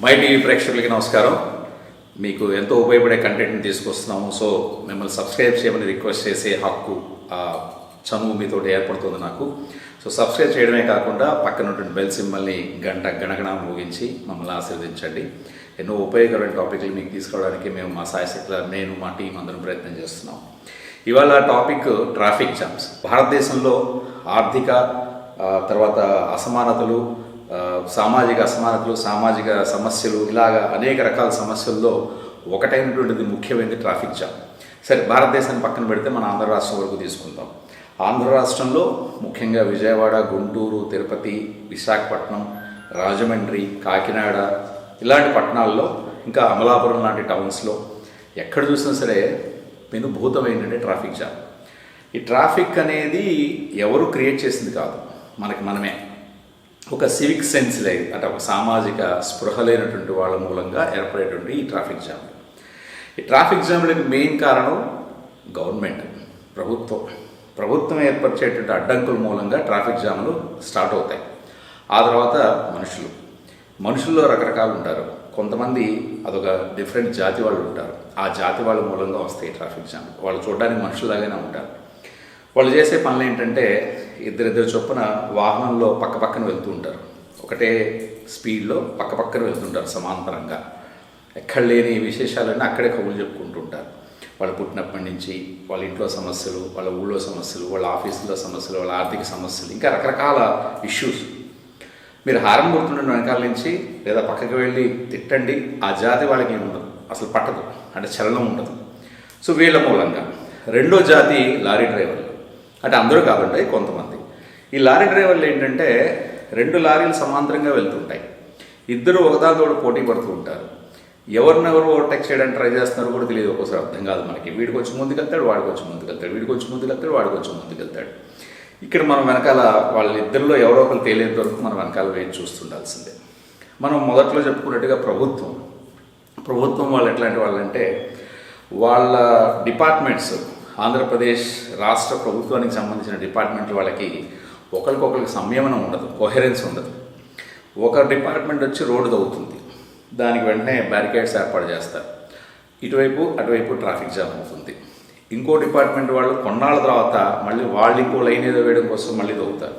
My TV ప్రేక్షకులకి నమస్కారం. మీకు ఎంతో ఉపయోగపడే కంటెంట్ని తీసుకొస్తున్నాము. సో మిమ్మల్ని సబ్స్క్రైబ్ చేయమని రిక్వెస్ట్ చేసే హక్కు చనువు మీతో ఏర్పడుతుంది నాకు. సో సబ్స్క్రైబ్ చేయడమే కాకుండా పక్కన ఉన్నటువంటి బెల్ సింబల్ని గణగణ మోగించి మమ్మల్ని ఆశీర్వదించండి. ఎన్నో ఉపయోగకరమైన టాపిక్లు మీకు తీసుకోవడానికి మేము మా సాయశక్తుల నేను మా టీం అందరం ప్రయత్నం చేస్తున్నాం. ఇవాళ టాపిక్ ట్రాఫిక్ జామ్స్. భారతదేశంలో ఆర్థిక తర్వాత అసమానతలు, సామాజిక అసమానతలు, సామాజిక సమస్యలు, ఇలాగా అనేక రకాల సమస్యల్లో ఒకటైనటువంటిది ముఖ్యమైనది ట్రాఫిక్ జామ్. సరే, భారతదేశాన్ని పక్కన పెడితే మన ఆంధ్ర రాష్ట్రం వరకు తీసుకుందాం. ఆంధ్ర రాష్ట్రంలో ముఖ్యంగా విజయవాడ, గుంటూరు, తిరుపతి, విశాఖపట్నం, రాజమండ్రి, కాకినాడ ఇలాంటి పట్టణాల్లో, ఇంకా అమలాపురం లాంటి టౌన్స్లో ఎక్కడ చూసినా సరే పెనుభూతం ఏంటంటే ట్రాఫిక్ జామ్. ఈ ట్రాఫిక్ అనేది ఎవరు క్రియేట్ చేసింది కాదు, మనకి మనమే. ఒక సివిక్ సెన్స్ లేదు, అంటే ఒక సామాజిక స్పృహ లేనటువంటి వాళ్ళ మూలంగా ఏర్పడేటువంటి ఈ ట్రాఫిక్ జామ్. ఈ ట్రాఫిక్ జామ్లకు మెయిన్ కారణం గవర్నమెంట్, ప్రభుత్వం ఏర్పరిచేటువంటి అడ్డంకుల మూలంగా ట్రాఫిక్ జామ్లు స్టార్ట్ అవుతాయి. ఆ తర్వాత మనుషుల్లో రకరకాలు ఉంటారు. కొంతమంది అదొక డిఫరెంట్ జాతి వాళ్ళు ఉంటారు. ఆ జాతి వాళ్ళ మూలంగా వస్తాయి ట్రాఫిక్ జామ్. వాళ్ళు చూడడానికి మనుషులాగానే ఉంటారు. వాళ్ళు చేసే పనులు ఏంటంటే ఇద్దరిద్దరు చొప్పున వాహనంలో పక్కన వెళ్తూ ఉంటారు. ఒకటే స్పీడ్లో పక్కన వెళ్తుంటారు సమాంతరంగా. ఎక్కడ లేని విశేషాలన్నీ అక్కడే కబుర్లు చెప్పుకుంటూ ఉంటారు. వాళ్ళు పుట్టినప్పటి నుంచి వాళ్ళ ఇంట్లో సమస్యలు, వాళ్ళ ఊళ్ళో సమస్యలు, వాళ్ళ ఆఫీసులో సమస్యలు, వాళ్ళ ఆర్థిక సమస్యలు, ఇంకా రకరకాల ఇష్యూస్. మీరు హారం కొడుతుండే వెనకాల నుంచి లేదా పక్కకి వెళ్ళి తిట్టండి, ఆ జాతి వాళ్ళకి ఏమి ఉండదు, అసలు పట్టదు, అంటే చలనం ఉండదు. సో వీళ్ళ మూలంగా రెండో జాతి లారీ డ్రైవర్లు. అంటే అందరూ కాదండి, కొంతమంది. ఈ లారీ డ్రైవర్లు ఏంటంటే రెండు లారీలు సమాంతరంగా వెళ్తుంటాయి. ఇద్దరు ఒకదానితో పోటీ పడుతూ ఉంటారు. ఎవరినెవరు ఓవర్టేక్ చేయడానికి ట్రై చేస్తున్నారో కూడా తెలియదు. ఒక్కోసారి అర్థం కాదు మనకి. వీడికి వచ్చి ముందుకెళ్తాడు, వాడికి వచ్చి ముందుకెళ్తాడు, వీడికి వచ్చి ముందుకెళ్తాడు, వాడికి వచ్చి ముందుకెళ్తాడు. ఇక్కడ మనం వెనకాల వాళ్ళిద్దరిలో ఎవరో ఒకరు తేలేంత వరకు మనం వెనకాల వేచి చూస్తుండాల్సిందే. మనం మొదట్లో చెప్పుకున్నట్టుగా ప్రభుత్వం వాళ్ళు ఎట్లాంటి వాళ్ళంటే వాళ్ళ డిపార్ట్మెంట్స్, ఆంధ్రప్రదేశ్ రాష్ట్ర ప్రభుత్వానికి సంబంధించిన డిపార్ట్మెంట్ వాళ్ళకి ఒకరికొకరికి సంయమనం ఉండదు, కోహెరెన్స్ ఉండదు. ఒక డిపార్ట్మెంట్ వచ్చి రోడ్డు తవ్వుతుంది, దానికి వెంటనే బ్యారికేడ్స్ ఏర్పాటు చేస్తారు. ఇటువైపు అటువైపు ట్రాఫిక్ జామ్ అవుతుంది. ఇంకో డిపార్ట్మెంట్ వాళ్ళు కొన్నాళ్ళ తర్వాత మళ్ళీ వాళ్ళు ఇంకో లైన్ ఏదో వేయడం కోసం మళ్ళీ తవ్వుతారు.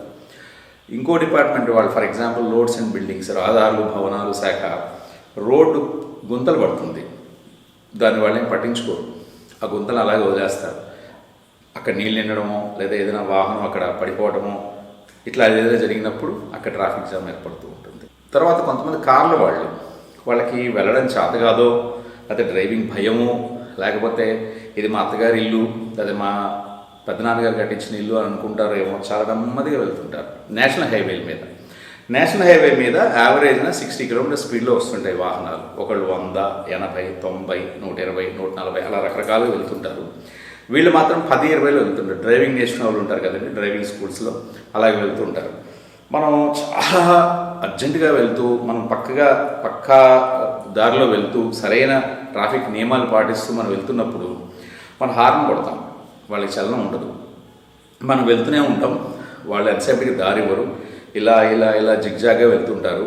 ఇంకో డిపార్ట్మెంట్ వాళ్ళు, for example loads and buildings, రహదారులు, భవనాలు శాఖ, రోడ్డు గుంతలు పడుతుంది, దాన్ని వాళ్ళేం పట్టించుకోరు. ఆ గుంతలు అలాగే వదిలేస్తారు. అక్కడ నీళ్ళు నిండడమో లేదా ఏదైనా వాహనం అక్కడ పడిపోవడమో ఇట్లా ఏదైనా జరిగినప్పుడు అక్కడ ట్రాఫిక్ జామ్ ఏర్పడుతూ ఉంటుంది. తర్వాత కొంతమంది కార్ల వాళ్ళకి వెళ్ళడం చేత కాదో, లేకపోతే డ్రైవింగ్ భయమో, లేకపోతే ఇది మా అత్తగారి ఇల్లు లేదా మా పెద్దనాన్నగారు కట్టించిన ఇల్లు అని అనుకుంటారేమో, చాలా నెమ్మదిగా వెళ్తుంటారు. నేషనల్ హైవే మీద యావరేజ్న 60 కిలోమీటర్ స్పీడ్లో వస్తుంటాయి వాహనాలు. ఒకళ్ళు 100, 80, 90, 120, 140 అలా రకరకాలుగా వెళ్తుంటారు. వీళ్ళు మాత్రం 10-20లో వెళ్తుంటారు. డ్రైవింగ్ నేర్చుకునే వాళ్ళు ఉంటారు కదండి, డ్రైవింగ్ స్కూల్స్లో అలాగే వెళ్తుంటారు. మనం చాలా అర్జెంటుగా వెళ్తూ, మనం పక్కా దారిలో వెళ్తూ, సరైన ట్రాఫిక్ నియమాలు పాటిస్తూ మనం వెళ్తున్నప్పుడు మనం హార్న్ కొడతాం, వాళ్ళకి చలనం ఉండదు. మనం వెళ్తూనే ఉంటాం, వాళ్ళు ఎంతసేపటికి దారి ఇవ్వరు. ఇలా జిగ్జాగ్గా వెళ్తుంటారు.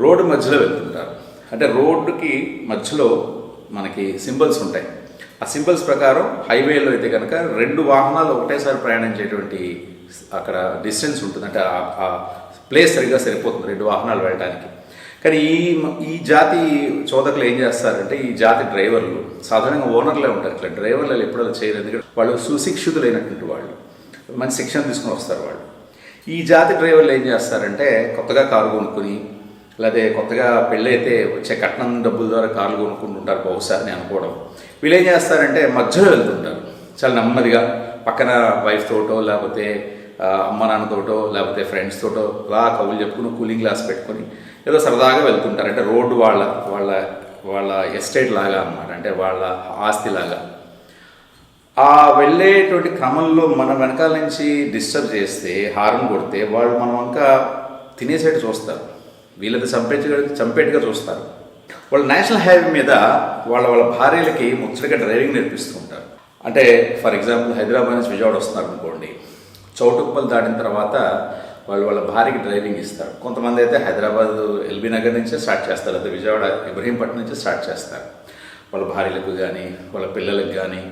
రోడ్డు మధ్యలో వెళ్తుంటారు. అంటే రోడ్డుకి మధ్యలో మనకి సింబల్స్ ఉంటాయి. ఆ సింబల్స్ ప్రకారం హైవేలో అయితే కనుక రెండు వాహనాలు ఒకటేసారి ప్రయాణించేటువంటి అక్కడ డిస్టెన్స్ ఉంటుంది. అంటే ఆ ప్లేస్ సరిగ్గా సరిపోతుంది రెండు వాహనాలు వెళ్ళడానికి. కానీ ఈ జాతి చోదకులు ఏం చేస్తారంటే, ఈ జాతి డ్రైవర్లు సాధారణంగా ఓనర్లే ఉంటారు. ఇట్లా డ్రైవర్లు ఎప్పుడు అలా చేయరు, ఎందుకంటే వాళ్ళు సుశిక్షితులైనటువంటి వాళ్ళు, మంచి శిక్షణ తీసుకుని వస్తారు వాళ్ళు. ఈ జాతి డ్రైవర్లు ఏం చేస్తారంటే, కొత్తగా కారు కొనుక్కుని, లేకపోతే కొత్తగా పెళ్ళైతే వచ్చే కట్నం డబ్బుల ద్వారా కార్లు కొనుక్కుంటుంటారు బహుశా అని అనుకోవడం. వీళ్ళు ఏం చేస్తారంటే మధ్యలో వెళ్తుంటారు చాలా నెమ్మదిగా. పక్కన వైఫ్ తోటో, లేకపోతే అమ్మ నాన్నతోటో, లేకపోతే ఫ్రెండ్స్ తోటో అలా కబుర్లు చెప్పుకుని కూలింగ్ గ్లాస్ పెట్టుకొని ఏదో సరదాగా వెళ్తుంటారు. అంటే రోడ్డు వాళ్ళ ఎస్టేట్ లాగా అన్నమాట, అంటే వాళ్ళ ఆస్తి లాగా. ఆ వెళ్ళేటువంటి క్రమంలో మన వెనకాల నుంచి డిస్టర్బ్ చేస్తే, హార్న్ కొడితే వాళ్ళు మనం ఇంకా తినేసేట్టు చూస్తారు, వీళ్ళది చంపేట్టుగా చూస్తారు. వాళ్ళు నేషనల్ హైవే మీద వాళ్ళ భార్యలకి ముచ్చటగా డ్రైవింగ్ నేర్పిస్తూ ఉంటారు. అంటే ఫర్ ఎగ్జాంపుల్ హైదరాబాద్ నుంచి విజయవాడ వస్తున్నారు అనుకోండి, చౌటుప్పల్ దాటిన తర్వాత వాళ్ళ భార్యకి డ్రైవింగ్ ఇస్తారు. కొంతమంది అయితే హైదరాబాద్ ఎల్బీ నగర్ నుంచే స్టార్ట్ చేస్తారు, అయితే విజయవాడ ఇబ్రహీంపట్నం నుంచే స్టార్ట్ చేస్తారు. వాళ్ళ భార్యలకు కానీ వాళ్ళ పిల్లలకు కానీ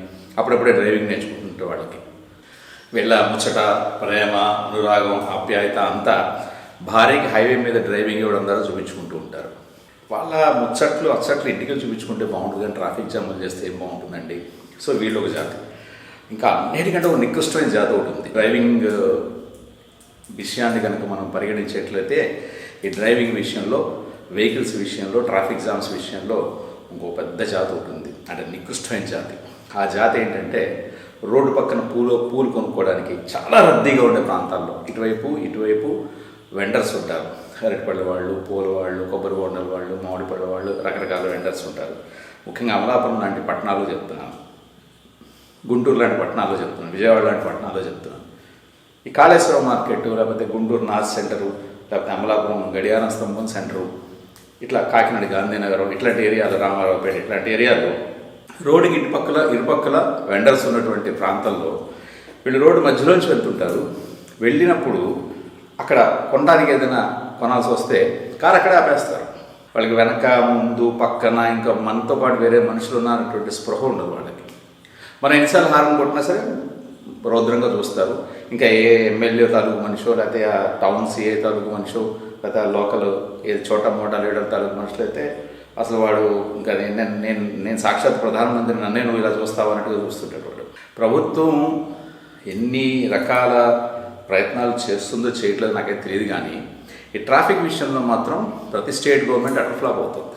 అప్పుడప్పుడే డ్రైవింగ్ నేర్చుకుంటుంటే వాళ్ళకి వీళ్ళ ముచ్చట, ప్రేమ, అనురాగం, ఆప్యాయత అంతా భార్యకి హైవే మీద డ్రైవింగ్ ఇవ్వడం ద్వారా చూపించుకుంటూ ఉంటారు. వాళ్ళ ముచ్చట్లు అచ్చట్లు ఇంటికి చూపించుకుంటే బాగుంటుంది, కానీ ట్రాఫిక్ జాములు చేస్తే ఏం బాగుంటుందండి. సో వీళ్ళు ఒక జాతి. ఇంకా అన్నిటికంటే ఒక నికృష్టమైన జాతి ఒకటి ఉంది. డ్రైవింగ్ విషయాన్ని కనుక మనం పరిగణించేట్లయితే ఈ డ్రైవింగ్ విషయంలో, వెహికల్స్ విషయంలో, ట్రాఫిక్ జామ్స్ విషయంలో ఇంకో పెద్ద జాతి ఉంటుంది, అంటే నికృష్టమైన జాతి. ఆ జాతి ఏంటంటే రోడ్డు పక్కన పూలు కొనుక్కోవడానికి చాలా రద్దీగా ఉండే ప్రాంతాల్లో ఇటువైపు వెండర్స్ ఉంటారు. అరటిపళ్ళ వాళ్ళు, పూల వాళ్ళు, కొబ్బరి బొండల వాళ్ళు, మామిడి పళ్ళ వాళ్ళు, రకరకాల వెండర్స్ ఉంటారు. ముఖ్యంగా అమలాపురం లాంటి పట్టణాలు చెప్తున్నాను, గుంటూరు లాంటి పట్టణాల్లో చెప్తున్నాను, విజయవాడ లాంటి పట్టణాల్లో చెప్తున్నాను. ఈ కాళేశ్వరం మార్కెట్, లేకపోతే గుంటూరు నార్త్ సెంటరు, లేకపోతే అమలాపురం గడియారం స్తంభం సెంటరు, ఇట్లా కాకినాడ గాంధీనగరం ఇట్లాంటి ఏరియాలు, రామారావుపేట ఇట్లాంటి ఏరియాలో రోడ్డుకి ఇరుపక్కల వెండర్స్ ఉన్నటువంటి ప్రాంతాల్లో వీళ్ళు రోడ్డు మధ్యలోంచి వెళ్తుంటారు. వెళ్ళినప్పుడు అక్కడ కొనడానికి ఏదైనా కొనాల్సి వస్తే కారు అక్కడే ఆపేస్తారు. వాళ్ళకి వెనక, ముందు, పక్కన ఇంకా మనతో పాటు వేరే మనుషులు ఉన్నారనేటువంటి స్పృహ ఉండదు వాళ్ళకి. మనం ఎన్నిసార్లు హారం కొట్టినా సరే రౌద్రంగా చూస్తారు. ఇంకా ఏ ఎమ్మెల్యే తాలూకు మనిషో, లేకపోతే ఆ టౌన్ సిఏ తాలూకు మనిషో, లేకపోతే ఆ లోకల్ ఏది చోట మోటా లీడర్ తాలూకు మనుషులు అయితే అసలు వాడు ఇంకా నేను సాక్షాత్ ప్రధానమంత్రి, నన్నే నువ్వు ఇలా చూస్తావు అన్నట్టుగా చూస్తుంటాడు వాడు. ప్రభుత్వం ఎన్ని రకాల ప్రయత్నాలు చేస్తుందో చేయట్లేదు నాకైతే తెలియదు, కానీ ఈ ట్రాఫిక్ విషయంలో మాత్రం ప్రతి స్టేట్ గవర్నమెంట్ అటర్ ఫ్లాప్ అవుతుంది.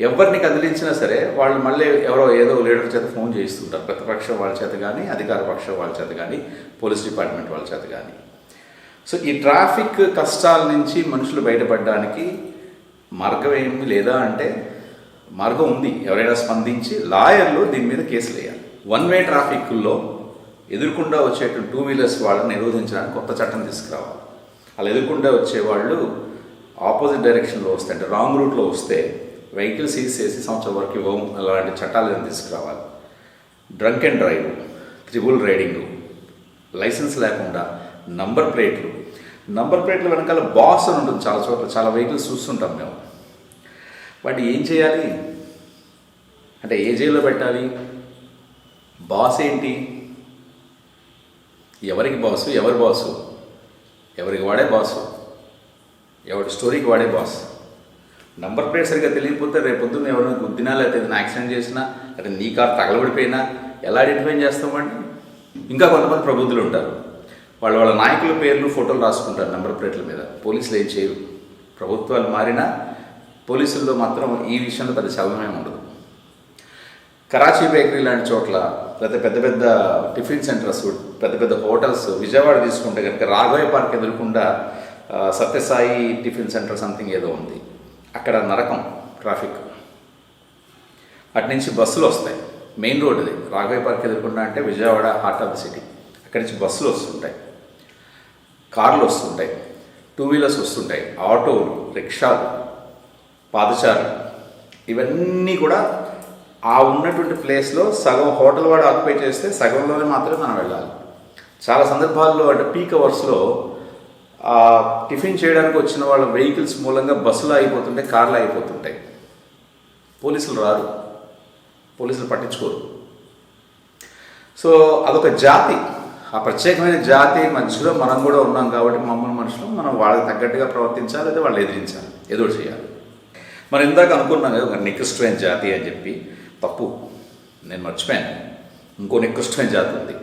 ఎవరిని కదిలించినా సరే వాళ్ళు మళ్ళీ ఎవరో ఏదో లీడర్ చేత ఫోన్ చేయిస్తుంటారు, ప్రతిపక్షం వాళ్ళ చేత కానీ, అధికార పక్షం వాళ్ళ చేత కానీ, పోలీస్ డిపార్ట్మెంట్ వాళ్ళ చేత కానీ. సో ఈ ట్రాఫిక్ కష్టాల నుంచి మనుషులు బయటపడడానికి మార్గం ఏమి లేదా అంటే మార్గం ఉంది. ఎవరైనా స్పందించి లాయర్లు దీని మీద కేసులు వేయాలి. వన్ వే ట్రాఫిక్లో ఎదుర్కొండా వచ్చేటువంటి టూ వీలర్స్ వాళ్ళని నిరోధించడానికి కొత్త చట్టం తీసుకురావాలి. అలా ఎదుర్కొండా వచ్చేవాళ్ళు ఆపోజిట్ డైరెక్షన్లో వస్తే, అంటే రాంగ్ రూట్లో వస్తే వెహికల్ సీజ్ చేసి సంవత్సరం వరకు ఇవ్వము, అలాంటి చట్టాలను తీసుకురావాలి. Drunk and drive, triple riding, licence లేకుండా నంబర్ ప్లేట్లు వెనకాల బాక్స్ అని ఉంటుంది. చాలా చోట్ల చాలా వెహికల్స్ చూస్తుంటాం మేము. వాటి ఏం చేయాలి అంటే ఏ జైల్లో పెట్టాలి? బాస్ ఏంటి? ఎవరికి బాసు? ఎవరి బాసు? ఎవరికి వాడే బాసు, ఎవరి స్టోరీకి వాడే బాస్. నంబర్ ప్లేట్ సరిగ్గా తెలియకపోతే రేపొద్దున ఎవరైనా గుద్దినా, లేకపోతే ఏదైనా యాక్సిడెంట్ చేసినా, లేకపోతే నీ కారు తగలబడిపోయినా ఎలా ఐడెంటిఫై చేస్తామండి? ఇంకా కొంతమంది ప్రబుద్ధులు ఉంటారు, వాళ్ళ నాయకుల పేర్లు, ఫోటోలు రాసుకుంటారు నెంబర్ ప్లేట్ల మీద. పోలీసులు ఏం చేయరు. ప్రభుత్వాలు మారినా పోలీసుల్లో మాత్రం ఈ విషయంలో పెద్ద చలనమే ఉండదు. కరాచీ బేకరీ లాంటి చోట్ల, లేకపోతే పెద్ద పెద్ద టిఫిన్ సెంటర్స్, పెద్ద పెద్ద హోటల్స్, విజయవాడ తీసుకుంటే కనుక రాఘవయ్య పార్క్ ఎదురుకుండా సత్యసాయి టిఫిన్ సెంటర్ సంథింగ్ ఏదో ఉంది, అక్కడ నరకం ట్రాఫిక్. అటు నుంచి బస్సులు వస్తాయి, మెయిన్ రోడ్ అది. రాఘవయ్య పార్క్ ఎదురుకుండా అంటే Vijayawada heart of the city. అక్కడి నుంచి బస్సులు వస్తుంటాయి, కార్లు వస్తుంటాయి, టూ వీలర్స్ వస్తుంటాయి, ఆటోలు, రిక్షాలు, పాదచారులు, ఇవన్నీ కూడా ఆ ఉన్నటువంటి ప్లేస్లో సగం హోటల్ వాడు ఆక్యుపై చేస్తే సగంలోనే మాత్రమే మనం వెళ్ళాలి. చాలా సందర్భాల్లో అంటే పీక్ అవర్స్లో టిఫిన్ చేయడానికి వచ్చిన వాళ్ళ వెహికల్స్ మూలంగా బస్సులు అయిపోతుంటాయి, కార్లు అయిపోతుంటాయి. పోలీసులు రారు, పోలీసులు పట్టించుకోరు. సో అదొక జాతి, ఆ ప్రత్యేకమైన జాతి మధ్యలో మనం కూడా ఉన్నాం కాబట్టి మనుషులు మనం వాళ్ళకి తగ్గట్టుగా ప్రవర్తించాలి, లేదా వాళ్ళు ఎదిరించాలి, ఏదో చేయాలి. మనం ఇందాక అనుకున్నాం కదా ఒక నికృష్టమైన జాతి అని చెప్పి. తప్పు, నేను మర్చిపోయాను. ఇంకో నికృష్టమైన జాతి ఉంది.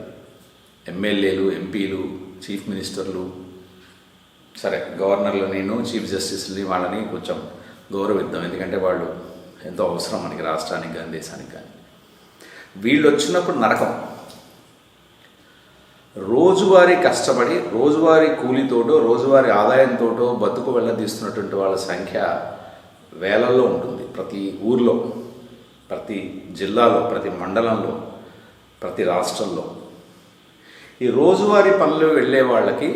ఎమ్మెల్యేలు, ఎంపీలు, చీఫ్ మినిస్టర్లు, సరే గవర్నర్లు, నేను చీఫ్ జస్టిస్ని వాళ్ళని కొంచెం గౌరవిద్దాం, ఎందుకంటే వాళ్ళు ఎంతో అవసరం మనకి, రాష్ట్రానికి కానీ దేశానికి కానీ. వీళ్ళు వచ్చినప్పుడు నరకం. రోజువారీ కష్టపడి, రోజువారీ కూలీతోటో, రోజువారీ ఆదాయంతోటో బతుకు వెళ్ళదీస్తున్నటువంటి వాళ్ళ సంఖ్య వేలల్లో ఉంటుంది. ప్రతి ఊర్లో, ప్రతి జిల్లాలో, ప్రతి మండలంలో, ప్రతి రాష్ట్రంలో. ఈ రోజువారీ పనులు వెళ్ళే వాళ్ళకి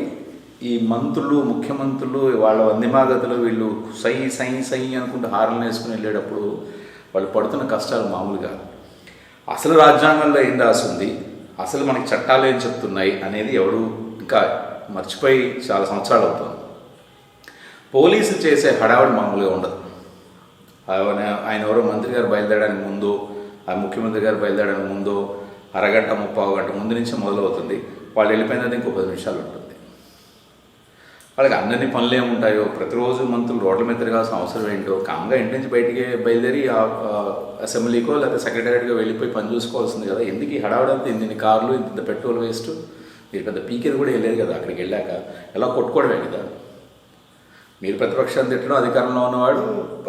ఈ మంత్రులు, ముఖ్యమంత్రులు, వాళ్ళ వందిమాగతులు వీళ్ళు సై సై సై అనుకుంటూ హారలు వేసుకుని వెళ్ళేటప్పుడు వాళ్ళు పడుతున్న కష్టాలు మామూలుగా. అసలు రాజ్యాంగంలో ఏం రాసింది, అసలు మనకి చట్టాలు ఏం చెప్తున్నాయి అనేది ఎవడు ఇంకా మర్చిపోయి చాలా సంవత్సరాలు అవుతుంది. పోలీసులు చేసే హడావుడి మామూలుగా ఉండదు. ఆయన ఎవరో మంత్రి గారు బయలుదేరడానికి ముందు, ఆ ముఖ్యమంత్రి గారు బయలుదేరడానికి ముందు అరగంట 30 గంట ముందు నుంచి మొదలవుతుంది. వాళ్ళు వెళ్ళిపోయినది ఇంకో 10 నిమిషాలు ఉంటుంది. వాళ్ళకి అన్ని పనులు ఏముంటాయో, ప్రతిరోజు మంత్రులు రోడ్ల మీద తిరగాల్సిన అవసరం ఏంటో, కామ్గా ఇంటి నుంచి బయటికి బయలుదేరి అసెంబ్లీకో లేకపోతే సెక్రటరీగా వెళ్ళిపోయి పని చూసుకోవాల్సింది కదా. ఎందుకు ఈ హడావుడంతా, ఇన్ని కార్లు, ఇంత పెట్రోల్ వేస్ట్? మీరు పెద్ద పీకేది కూడా వెళ్ళేది కదా. అక్కడికి వెళ్ళాక ఎలా కొట్టుకోవడమే కదా. మీరు ప్రతిపక్షాన్ని తిట్టడం,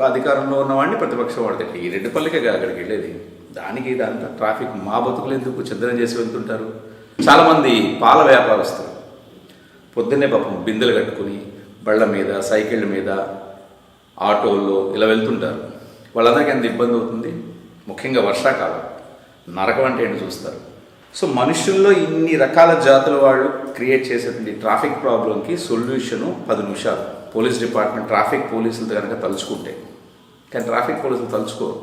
అధికారంలో ఉన్నవాడిని ప్రతిపక్షం వాడు తిట్టి, ఈ 2 పనులకే కదా అక్కడికి వెళ్ళేది. దానికి ఇదంతా ట్రాఫిక్, మా బతుకులు ఎందుకు ఛిద్రం చేసి వెళ్తుంటారు. చాలామంది పాల వ్యాపారస్తులు పొద్దున్నే పాపం బిందెలు కట్టుకుని బళ్ళ మీద, సైకిళ్ళ మీద, ఆటోల్లో ఇలా వెళ్తుంటారు. వాళ్ళందరికీ ఎంత ఇబ్బంది అవుతుంది. ముఖ్యంగా వర్షాకాలం నరకం అంటే ఏంటి చూస్తారు. సో మనుషుల్లో ఇన్ని రకాల జాతుల వాళ్ళు క్రియేట్ చేసేటువంటి ట్రాఫిక్ ప్రాబ్లంకి సొల్యూషను 10 నిమిషాలు. పోలీస్ డిపార్ట్మెంట్ ట్రాఫిక్ పోలీసులతో కనుక తలుచుకుంటే, కానీ ట్రాఫిక్ పోలీసులు తలుచుకోరు.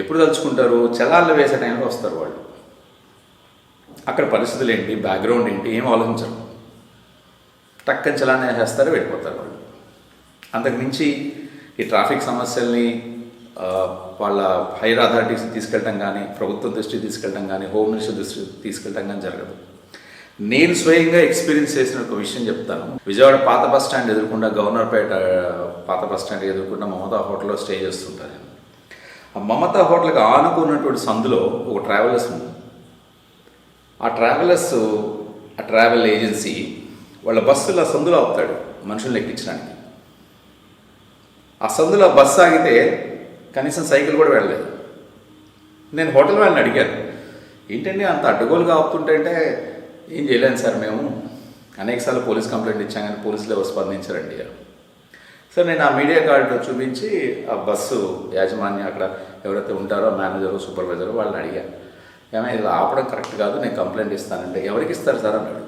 ఎప్పుడు తలుచుకుంటారు? చలాన్లు వేసే టైంలో వస్తారు వాళ్ళు. అక్కడ పరిస్థితులు ఏంటి, బ్యాక్గ్రౌండ్ ఏంటి ఏం ఆలోచించరు. టక్కని చలాన్ వేసేస్తారు, వెళ్ళిపోతారు వాళ్ళు. అంతకుమించి ఈ ట్రాఫిక్ సమస్యల్ని వాళ్ళ హైర్ అథారిటీస్ తీసుకెళ్ళటం కానీ, ప్రభుత్వం దృష్టికి తీసుకెళ్ళటం కానీ, హోమ్ మినిస్టర్ దృష్టికి తీసుకెళ్ళటం కానీ జరగదు. నేను స్వయంగా ఎక్స్పీరియన్స్ చేసిన ఒక విషయం చెప్తాను. విజయవాడ పాత బస్ స్టాండ్ ఎదుర్కొండా, గవర్నర్పేట పాత బస్ స్టాండ్ ఎదుర్కొండా మమతా హోటల్లో స్టే చేస్తుంటాను. ఆ మమతా హోటల్కి ఆనుకున్నటువంటి సందులో ఒక ట్రావెలర్స్ ఉంది. ఆ ట్రావెల్ ఏజెన్సీ వాళ్ళ బస్సులు ఆ సందులో ఆపుతాడు మనుషుల్ని ఎక్కించడానికి. ఆ సందులో బస్సు ఆగితే కనీసం సైకిల్ కూడా వెళ్ళలేదు. నేను హోటల్ వాళ్ళని అడిగాను, ఏంటండి అంత అడ్డగోలుగా ఆపుతుంటే, ఏం చేయలేను సార్, మేము అనేకసార్లు పోలీస్ కంప్లైంట్ ఇచ్చాం కానీ పోలీసులు ఎవరు స్పందించారండి. సార్ నేను ఆ మీడియా కార్డు చూపించి ఆ బస్సు యాజమాన్యం అక్కడ ఎవరైతే ఉంటారో మేనేజరు, సూపర్వైజరు వాళ్ళని అడిగాను, ఏమైనా ఇలా ఆపడం కరెక్ట్ కాదు, నేను కంప్లైంట్ ఇస్తానంటే, ఎవరికి ఇస్తారు సార్ అన్నాడు.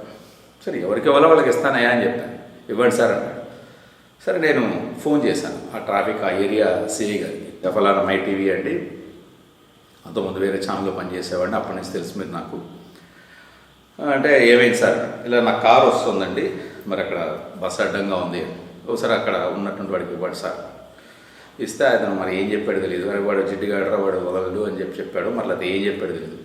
సరే ఎవరికి ఇవ్వాలో వాళ్ళకి ఇస్తానయ్యా అని చెప్పాను. ఇవ్వండి సార్ అన్నాడు. సరే నేను ఫోన్ చేశాను ఆ ట్రాఫిక్ ఆ ఏరియా సిఐ గారికి. ఫలానా మై టీవీ అండి, అంతకుముందు వేరే ఛానల్లో పనిచేసేవాడిని, అప్పటి నుంచి తెలుసు మీరు నాకు. అంటే ఏమైంది సార్, ఇలా నా కారు వస్తుందండి, మరి అక్కడ బస్సు అడ్డంగా ఉంది, ఒకసారి అక్కడ ఉన్నటువంటి వాడికి ఇవ్వండి సార్. ఇస్తే అతను మరి ఏం చెప్పాడు తెలియదు. వాడు జిడ్డుగాడరా, వాడు వదలడు అని చెప్పాడు. మరి అది ఏం చెప్పాడు తెలియదు.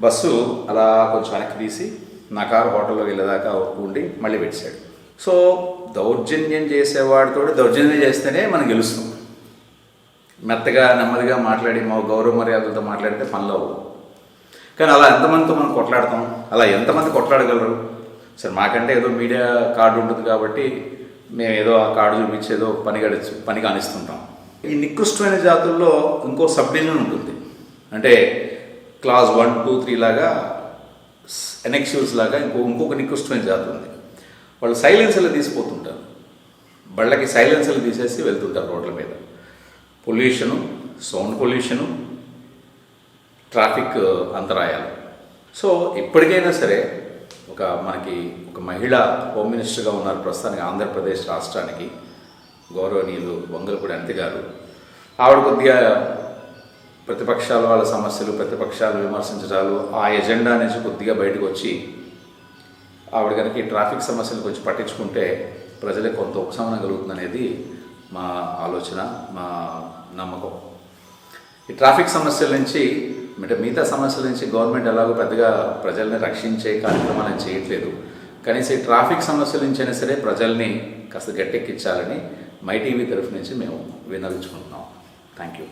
బస్సు అలా కొంచెం వెనక్కి తీసి నా కారు హోటల్లోకి వెళ్ళేదాకా ఉండి మళ్ళీ పెట్టాడు. సో దౌర్జన్యం చేసేవాడితో దౌర్జన్యం చేస్తేనే మనం గెలుస్తాం. మెత్తగా నెమ్మదిగా మాట్లాడి మా గౌరవ మర్యాదలతో మాట్లాడితే పనులు అవ్వవు. కానీ అలా ఎంతమందితో మనం కొట్లాడతాం? అలా ఎంతమంది కొట్లాడగలరు? సరే మాకంటే ఏదో మీడియా కార్డు ఉంటుంది కాబట్టి మేము ఏదో ఆ కార్డు చూపించి ఏదో పని కానిస్తుంటాం. ఈ నికృష్టమైన జాతుల్లో ఇంకో సబ్ డివిజన్ ఉంటుంది. అంటే క్లాస్ 1, 2, 3 లాగా ఎనెక్ష్యూస్ లాగా ఇంకొక నికృష్టమైన జాతి ఉంది. వాళ్ళు సైలెన్సర్లు తీసిపోతుంటారు. బళ్ళకి సైలెన్సర్లు తీసేసి వెళ్తుంటారు రోడ్ల మీద. పొల్యూషను, సౌండ్ పొల్యూషను, ట్రాఫిక్ అంతరాయాలు. సో ఇప్పటికైనా సరే మనకి ఒక మహిళ హోమ్ మినిస్టర్గా ఉన్నారు ప్రస్తుతానికి ఆంధ్రప్రదేశ్ రాష్ట్రానికి, గౌరవనీయులు వంగలపూడి అనిత గారు. ఆవిడ కొద్దిగా ప్రతిపక్షాల వాళ్ళ సమస్యలు, ప్రతిపక్షాలు విమర్శించడాలు, ఆ ఎజెండా నుంచి కొద్దిగా బయటకు వచ్చి ఆవిడ కనుక ఈ ట్రాఫిక్ సమస్యలు కొంచెం పట్టించుకుంటే ప్రజలకు కొంత ఉపశమనం కలుగుతుందనేది మా ఆలోచన, మా నమ్మకం. ఈ ట్రాఫిక్ సమస్యల నుంచి మిగతా సమస్యల నుంచి గవర్నమెంట్ ఎలాగో పెద్దగా ప్రజల్ని రక్షించే కార్యక్రమాలను చేయట్లేదు. కనీసం ఈ ట్రాఫిక్ సమస్యల నుంచి అయినా సరే ప్రజల్ని కాస్త గట్టెక్కించాలని మై టీవీ తరఫు నుంచి మేము విన్నవించుకుంటున్నాం. Thank you.